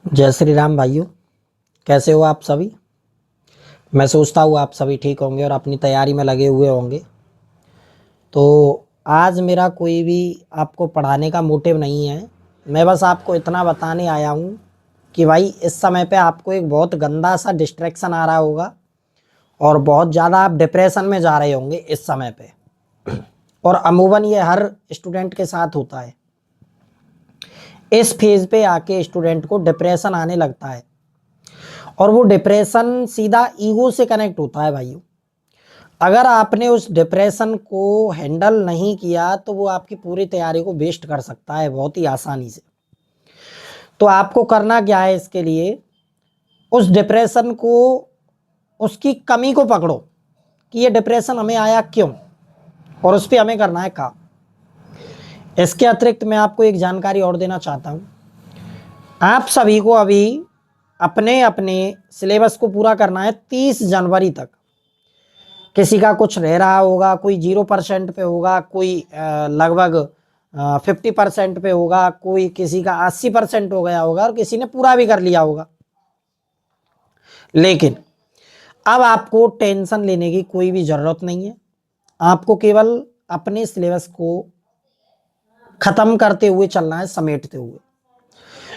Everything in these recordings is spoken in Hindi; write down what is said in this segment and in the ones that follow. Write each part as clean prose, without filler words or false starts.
जय श्री राम भाइयों। कैसे हो आप सभी। मैं सोचता हूँ आप सभी ठीक होंगे और अपनी तैयारी में लगे हुए होंगे। तो आज मेरा कोई भी आपको पढ़ाने का मोटिव नहीं है। मैं बस आपको इतना बताने आया हूँ कि भाई इस समय पे आपको एक बहुत गंदा सा डिस्ट्रैक्शन आ रहा होगा और बहुत ज़्यादा आप डिप्रेशन में जा रहे होंगे इस समय पे। और अमूमन ये हर स्टूडेंट के साथ होता है। इस फेज पे आके स्टूडेंट को डिप्रेशन आने लगता है और वो डिप्रेशन सीधा ईगो से कनेक्ट होता है भाइयों। अगर आपने उस डिप्रेशन को हैंडल नहीं किया तो वो आपकी पूरी तैयारी को वेस्ट कर सकता है बहुत ही आसानी से। तो आपको करना क्या है, इसके लिए उस डिप्रेशन को, उसकी कमी को पकड़ो कि ये डिप्रेशन हमें आया क्यों और उस पर हमें करना है काम। इसके अतिरिक्त मैं आपको एक जानकारी और देना चाहता हूँ। आप सभी को अभी अपने अपने सिलेबस को पूरा करना है 30 जनवरी तक। किसी का कुछ रह रहा होगा, कोई 0% पे होगा, कोई लगभग 50% पे होगा, कोई किसी का 80% हो गया होगा और किसी ने पूरा भी कर लिया होगा। लेकिन अब आपको टेंशन लेने की कोई भी ज़रूरत नहीं है। आपको केवल अपने सिलेबस को ख़त्म करते हुए चलना है, समेटते हुए।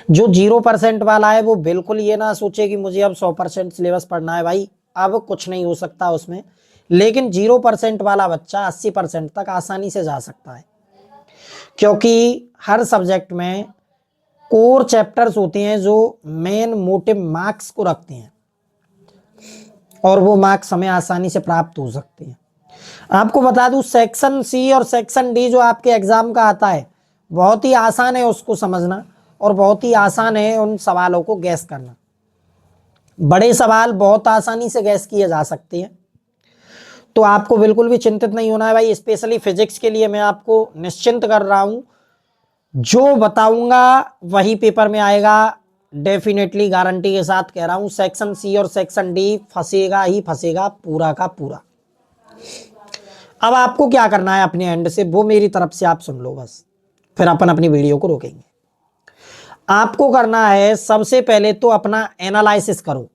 जो 0% वाला है वो बिल्कुल ये ना सोचे कि मुझे अब 100% सिलेबस पढ़ना है। भाई अब कुछ नहीं हो सकता उसमें, लेकिन 0% वाला बच्चा 80% तक आसानी से जा सकता है, क्योंकि हर सब्जेक्ट में कोर चैप्टर्स होते हैं जो मेन मोटिव मार्क्स को रखते हैं और वो मार्क्स हमें आसानी से प्राप्त हो सकते हैं। आपको बता दूं, सेक्शन सी और सेक्शन डी जो आपके एग्जाम का आता है, बहुत ही आसान है उसको समझना और बहुत ही आसान है उन सवालों को गैस करना। बड़े सवाल बहुत आसानी से गैस किए जा सकते हैं, तो आपको बिल्कुल भी चिंतित नहीं होना है भाई। स्पेशली फिजिक्स के लिए मैं आपको निश्चिंत कर रहा हूं, जो बताऊंगा वही पेपर में आएगा, डेफिनेटली गारंटी के साथ कह रहा हूं। सेक्शन सी और सेक्शन डी फंसेगा ही फंसेगा पूरा का पूरा। अब आपको क्या करना है अपने एंड से, वो मेरी तरफ से आप सुन लो बस, फिर अपन अपनी वीडियो को रोकेंगे। आपको करना है सबसे पहले तो अपना एनालिसिस करो।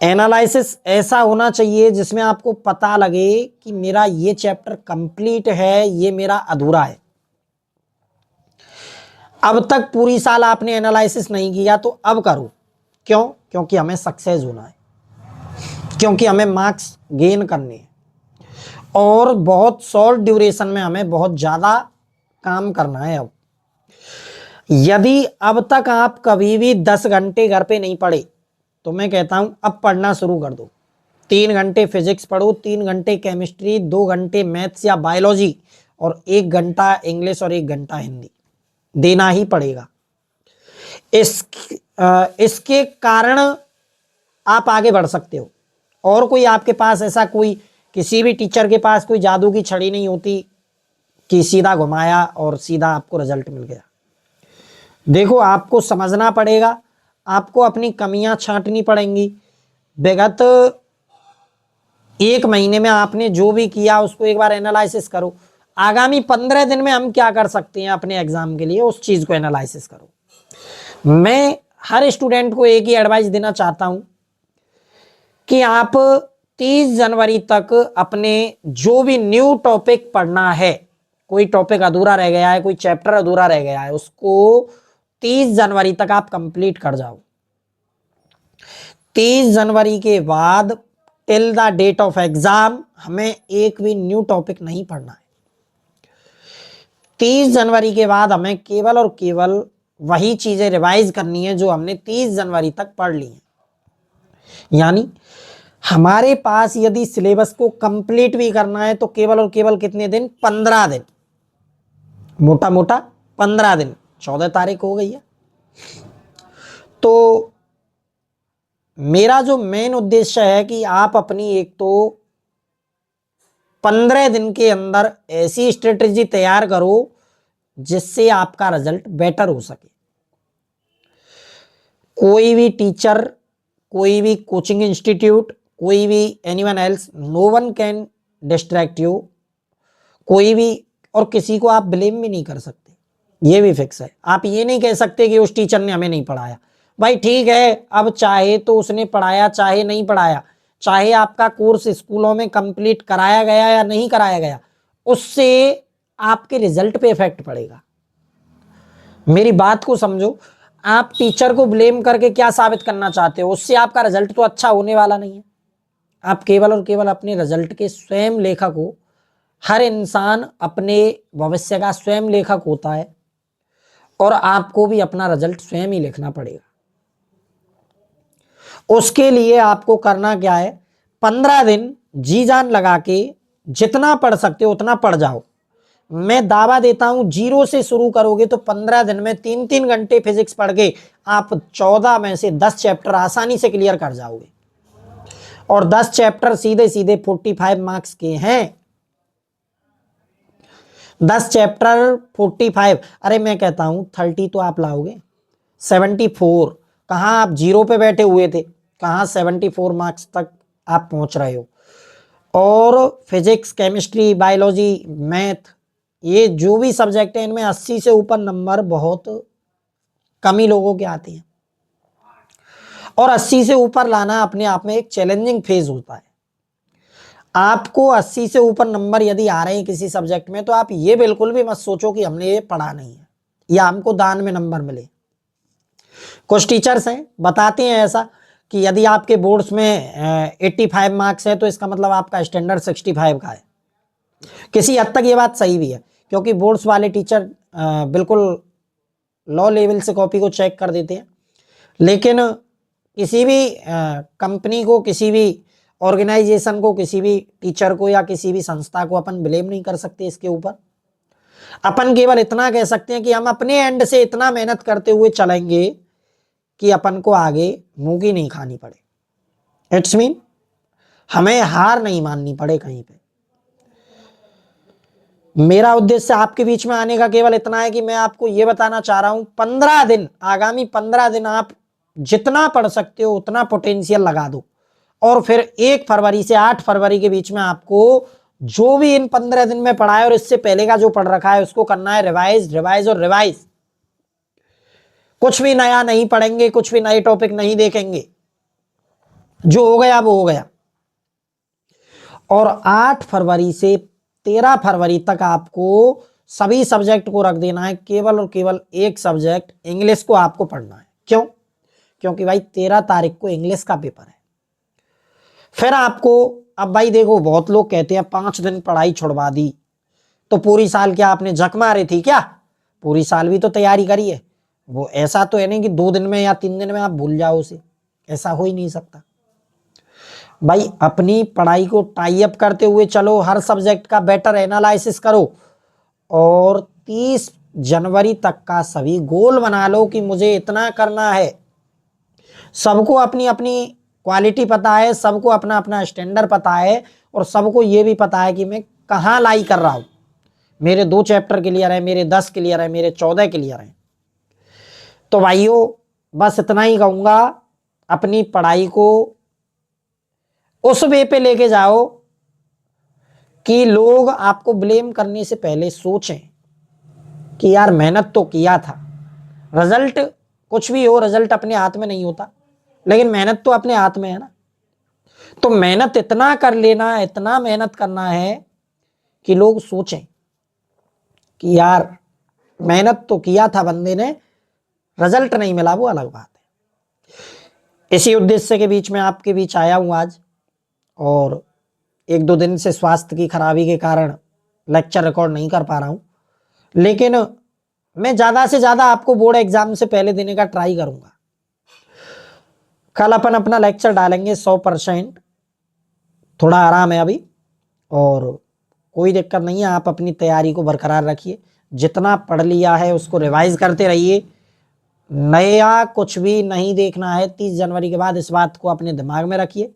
एनालिसिस ऐसा होना चाहिए जिसमें आपको पता लगे कि मेरा ये चैप्टर कंप्लीट है, ये मेरा अधूरा है। अब तक पूरी साल आपने एनालिसिस नहीं किया तो अब करो। क्यों? क्योंकि हमें सक्सेस होना है, क्योंकि हमें मार्क्स गेन करने हैं और बहुत शॉर्ट ड्यूरेशन में हमें बहुत ज़्यादा काम करना है। अब यदि अब तक आप कभी भी 10 घंटे घर पे नहीं पढ़े तो मैं कहता हूं अब पढ़ना शुरू कर दो। 3 घंटे फिजिक्स पढ़ो, 3 घंटे केमिस्ट्री, 2 घंटे मैथ्स या बायोलॉजी और 1 घंटा इंग्लिश और 1 घंटा हिंदी देना ही पड़ेगा। इसके कारण आप आगे बढ़ सकते हो। और कोई आपके पास ऐसा कोई, किसी भी टीचर के पास कोई जादू की छड़ी नहीं होती कि सीधा घुमाया और सीधा आपको रिजल्ट मिल गया। देखो, आपको समझना पड़ेगा, आपको अपनी कमियां छांटनी पड़ेंगी। विगत 1 महीने में आपने जो भी किया उसको एक बार एनालिसिस करो। आगामी 15 दिन में हम क्या कर सकते हैं अपने एग्जाम के लिए, उस चीज को एनालिसिस करो। मैं हर स्टूडेंट को एक ही एडवाइस देना चाहता हूं कि आप 30 जनवरी तक अपने जो भी न्यू टॉपिक पढ़ना है, कोई टॉपिक अधूरा रह गया है, कोई चैप्टर अधूरा रह गया है, उसको 30 जनवरी तक आप कंप्लीट कर जाओ। 30 जनवरी के बाद till the date of exam हमें एक भी न्यू टॉपिक नहीं पढ़ना है। 30 जनवरी के बाद हमें केवल और केवल वही चीजें रिवाइज करनी है जो हमने 30 जनवरी तक पढ़ ली है। यानी हमारे पास यदि सिलेबस को कंप्लीट भी करना है तो केवल और केवल कितने दिन? 15 दिन, मोटा मोटा 15 दिन। 14 तारीख हो गई है। तो मेरा जो मेन उद्देश्य है कि आप अपनी एक तो 15 दिन के अंदर ऐसी स्ट्रेटेजी तैयार करो जिससे आपका रिजल्ट बेटर हो सके। कोई भी टीचर, कोई भी कोचिंग इंस्टीट्यूट, कोई भी anyone else, no one can distract you. कोई भी, और किसी को आप ब्लेम भी नहीं कर सकते, ये भी फिक्स है। आप ये नहीं कह सकते कि उस टीचर ने हमें नहीं पढ़ाया, भाई ठीक है, अब चाहे तो उसने पढ़ाया चाहे नहीं पढ़ाया, चाहे आपका कोर्स स्कूलों में कंप्लीट कराया गया या नहीं कराया गया, उससे आपके रिजल्ट पे इफेक्ट पड़ेगा। मेरी बात को समझो, आप टीचर को ब्लेम करके क्या साबित करना चाहते हो? उससे आपका रिजल्ट तो अच्छा होने वाला नहीं है। आप केवल और केवल अपने रिजल्ट के स्वयं लेखक हो। हर इंसान अपने भविष्य का स्वयं लेखक होता है और आपको भी अपना रिजल्ट स्वयं ही लिखना पड़ेगा। उसके लिए आपको करना क्या है, 15 दिन जी जान लगा के जितना पढ़ सकते हो उतना पढ़ जाओ। मैं दावा देता हूं, 0 से शुरू करोगे तो 15 दिन में 3-3 घंटे फिजिक्स पढ़ के आप 14 में से 10 चैप्टर आसानी से क्लियर कर जाओगे। और 10 चैप्टर सीधे सीधे 45 मार्क्स के हैं। 10 चैप्टर 45, अरे मैं कहता हूं 30 तो आप लाओगे। 74, कहां आप 0 पे बैठे हुए थे, कहां 74 मार्क्स तक आप पहुंच रहे हो। और फिजिक्स, केमिस्ट्री, बायोलॉजी, मैथ, ये जो भी सब्जेक्ट है इनमें 80 से ऊपर नंबर बहुत कम ही लोगों के आते हैं। और 80 से ऊपर लाना अपने आप में एक चैलेंजिंग फेज होता है। आपको 80 से ऊपर नंबर यदि आ रहे हैं किसी सब्जेक्ट में, तो आप ये बिल्कुल भी मत सोचो कि हमने ये पढ़ा नहीं है या हमको दान में नंबर मिले। कुछ टीचर्स हैं बताते हैं ऐसा कि यदि आपके बोर्ड्स में 85 मार्क्स है तो इसका मतलब आपका स्टैंडर्ड 65 का है। किसी हद तक ये बात सही भी है, क्योंकि बोर्ड्स वाले टीचर बिल्कुल लो लेवल से कॉपी को चेक कर देते हैं। लेकिन किसी भी कंपनी को, किसी भी ऑर्गेनाइजेशन को, किसी भी टीचर को या किसी भी संस्था को अपन ब्लेम नहीं कर सकते इसके ऊपर। अपन केवल इतना कह सकते हैं कि हम अपने एंड से इतना मेहनत करते हुए चलेंगे कि अपन को आगे मुंह की नहीं खानी पड़े। इट्स मीन हमें हार नहीं माननी पड़े कहीं पे। मेरा उद्देश्य आपके बीच में आने का केवल इतना है कि मैं आपको यह बताना चाह रहा हूं, 15 दिन, आगामी 15 दिन आप जितना पढ़ सकते हो उतना पोटेंशियल लगा दो। और फिर 1 फरवरी से 8 फरवरी के बीच में आपको जो भी इन 15 दिन में पढ़ा है और इससे पहले का जो पढ़ रखा है उसको करना है रिवाइज, रिवाइज और रिवाइज। कुछ भी नया नहीं पढ़ेंगे, कुछ भी नए टॉपिक नहीं देखेंगे, जो हो गया वो हो गया। और 8 फरवरी से 13 फरवरी तक आपको सभी सब्जेक्ट को रख देना है, केवल और केवल एक सब्जेक्ट इंग्लिश को आपको पढ़ना है। क्यों? क्योंकि भाई 13 तारीख को इंग्लिश का पेपर है। फिर आपको, अब भाई देखो, बहुत लोग कहते हैं 5 दिन पढ़ाई छुड़वा दी तो पूरी साल क्या आपने झक मारी थी क्या? पूरी साल भी तो तैयारी करी है। वो ऐसा तो है नहीं कि 2 दिन में या 3 दिन में आप भूल जाओ उसे, ऐसा हो ही नहीं सकता। भाई अपनी पढ़ाई को टाई अप करते हुए चलो, हर सब्जेक्ट का बेटर एनालिसिस करो और 30 जनवरी तक का सभी गोल बना लो कि मुझे इतना करना है। सबको अपनी अपनी क्वालिटी पता है, सबको अपना अपना स्टैंडर्ड पता है और सबको ये भी पता है कि मैं कहाँ लाई कर रहा हूँ। मेरे 2 चैप्टर क्लियर है, मेरे 10 क्लियर है, मेरे 14 क्लियर है। तो भाइयों बस इतना ही कहूँगा, अपनी पढ़ाई को उस वे पे लेके जाओ कि लोग आपको ब्लेम करने से पहले सोचें कि यार मेहनत तो किया था। रिजल्ट कुछ भी हो, रिजल्ट अपने हाथ में नहीं होता, लेकिन मेहनत तो अपने हाथ में है ना। तो मेहनत इतना कर लेना, इतना मेहनत करना है कि लोग सोचें कि यार मेहनत तो किया था बंदे ने, रिजल्ट नहीं मिला वो अलग बात है। इसी उद्देश्य के बीच में आपके बीच आया हूं आज, और 1-2 दिन से स्वास्थ्य की खराबी के कारण लेक्चर रिकॉर्ड नहीं कर पा रहा हूं, लेकिन मैं ज़्यादा से ज़्यादा आपको बोर्ड एग्जाम से पहले देने का ट्राई करूंगा। कल अपन अपना लेक्चर डालेंगे 100%। थोड़ा आराम है अभी और कोई दिक्कत नहीं है, आप अपनी तैयारी को बरकरार रखिए। जितना पढ़ लिया है उसको रिवाइज करते रहिए। नया कुछ भी नहीं देखना है 30 जनवरी के बाद, इस बात को अपने दिमाग में रखिए।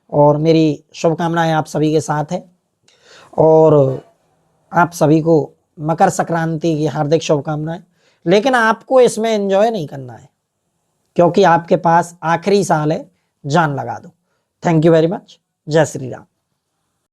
और मेरी शुभकामनाएं आप सभी के साथ है और आप सभी को मकर संक्रांति की हार्दिक शुभकामनाएं। लेकिन आपको इसमें एंजॉय नहीं करना है, क्योंकि आपके पास आखिरी साल है, जान लगा दो। Thank you very much. जय श्री राम।